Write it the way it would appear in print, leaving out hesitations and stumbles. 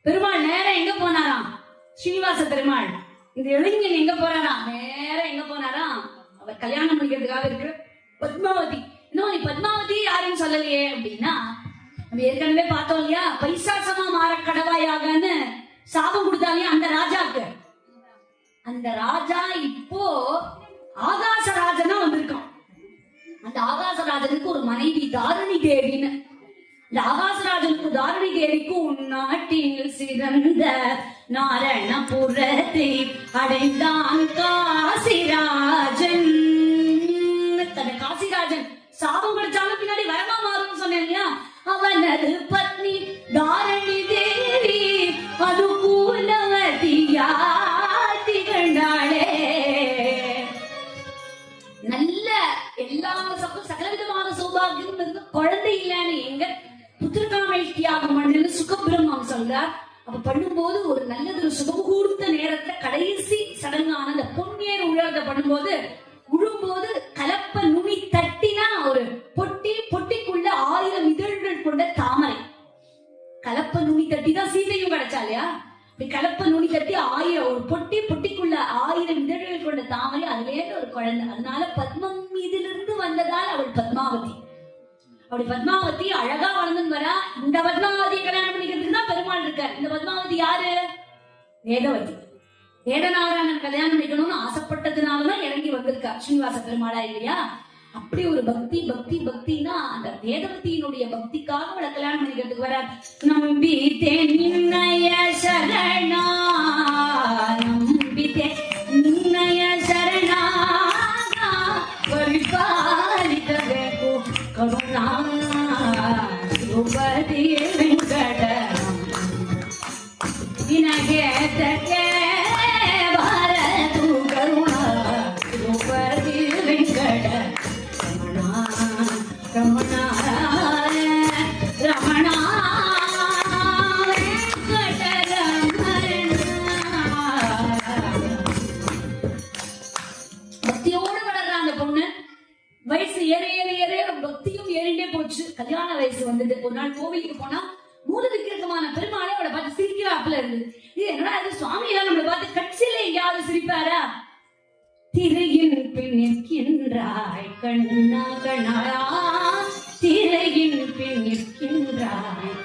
பெருமாள் நேரம் எங்க போனாராம்? ஸ்ரீனிவாச பெருமாள் இந்த இளைஞன் எங்க போறாராம்? நேரம் எங்க போனாராம்? அவர் கல்யாணம் பண்ணிக்கிறதுக்காக இருக்கிற பத்மாவதி. இன்னும் நீ பத்மாவதி யாருன்னு சொல்லலையே அப்படின்னா, நம்ம ஏற்கனவே பார்த்தோம் இல்லையா, பைசாசமா மாற கடவாயாகன்னு சாபம் கொடுத்தாலே அந்த ராஜாக்கு. அந்த ராஜா இப்போ ஆகாசராஜனா வந்திருக்கான். அந்த ஆகாசராஜனுக்கு ஒரு மனைவி தாரணி தேவின்னு. இந்த ஆகாசராஜனுக்கு தாரணி தேவிக்கும் நாட்டில் சிறந்த நாரணபுரத்தை அடைந்தான் காசிராஜன். தன்னை காசிராஜன் சாபம் கிடைச்சாலும் பின்னாடி வரமா மாறும் சொன்னேன் இல்லையா, அவனது பத்னி தாரணி தேவி அனுகூலவதியா திகழ்ந்தாளே. நல்ல எல்லா சகலவிதமான சௌபாகியம் இருந்து குழந்தை இல்லன்னு எங்க புத்திரகாமேஷ்டியாக மண்ணுன்னு சுகபிரம்மம் சொல்றார். அப்ப பண்ணும்போது ஒரு நல்லது சுகம் கூர்த்த நேரத்துல கடைசி சடங்கான அந்த பொன்னேர் உழவத்தை பண்ணும்போது உழும்போது கலப்ப நுனி தட்டினா ஒரு பொட்டி, பொட்டிக்குள்ள 1000 இதழ்கள் கொண்ட தாமரை. கலப்ப நுனி தட்டி தான் சீதையும் கிடைச்சா இல்லையா? அப்படி கலப்ப நுனி தட்டி 1000 ஒரு பொட்டி, பொட்டிக்குள்ள 1000 இதழ்கள் கொண்ட தாமரை, அதுல ஒரு குழந்தை. அதனால பத்மம் மீதிலிருந்து வந்ததால் அவள் பத்மாவதி. அப்படி பத்மாவதி அழகா வளர்ந்து வரா. இந்த பத்மாவதியை கல்யாணம் பண்ணிக்கிறதுக்கு தான் பெருமாள் இருக்கார். இந்த பத்மாவதி யாரு? வேதவதி. வேதநாராயணன் கல்யாணம் பண்ணிக்கணும்னு ஆசைப்பட்டதுனாலதான் இறங்கி வந்திருக்கா ஸ்ரீனிவாச பெருமாளா இல்லையா? அப்படி ஒரு பக்தி பக்தி பக்தினா அந்த வேதவதியினுடைய பக்திக்காக அவளை கல்யாணம் பண்ணிக்கிறதுக்கு வர. நம்பித்தே நின்னய சரணா, நம்பித்தே நின்னய சரணா பரிபாலிக்கಬೇಕು கருணா ದ್ರೌಪದಿ ವೆಂಕಟ ನಿನಗೆ ತಕ್ಕೆ ಭಾರತು ಕರುಣಾ ದ್ರೌಪದಿ ವೆಂಕಟ ರಮಣ ರಮಣ ವೆಂಕಟ ರಮಣ. பக்தியோடு வளர்ற அந்த பொண்ணு வயசு ஏற ஏற ஏற பக்தியும் ஏறிண்டே போச்சு. கல்யாண வயசு வந்தது. ஒரு நாள் கோவிலுக்கு போனா மூல விக்கிரகமான பெருமாளே அவளை பார்த்து சிரிக்கிறாப்புல இருந்தது. இது என்னடா இது, சுவாமி எல்லாம் நம்மளை பார்த்து கட்சியில எங்கேயாவது சிரிப்பாரா? திரையின் பின் நிற்கின்றாய் கண்ணா கண்ணா, திரையின் பின் நிற்கின்றாய்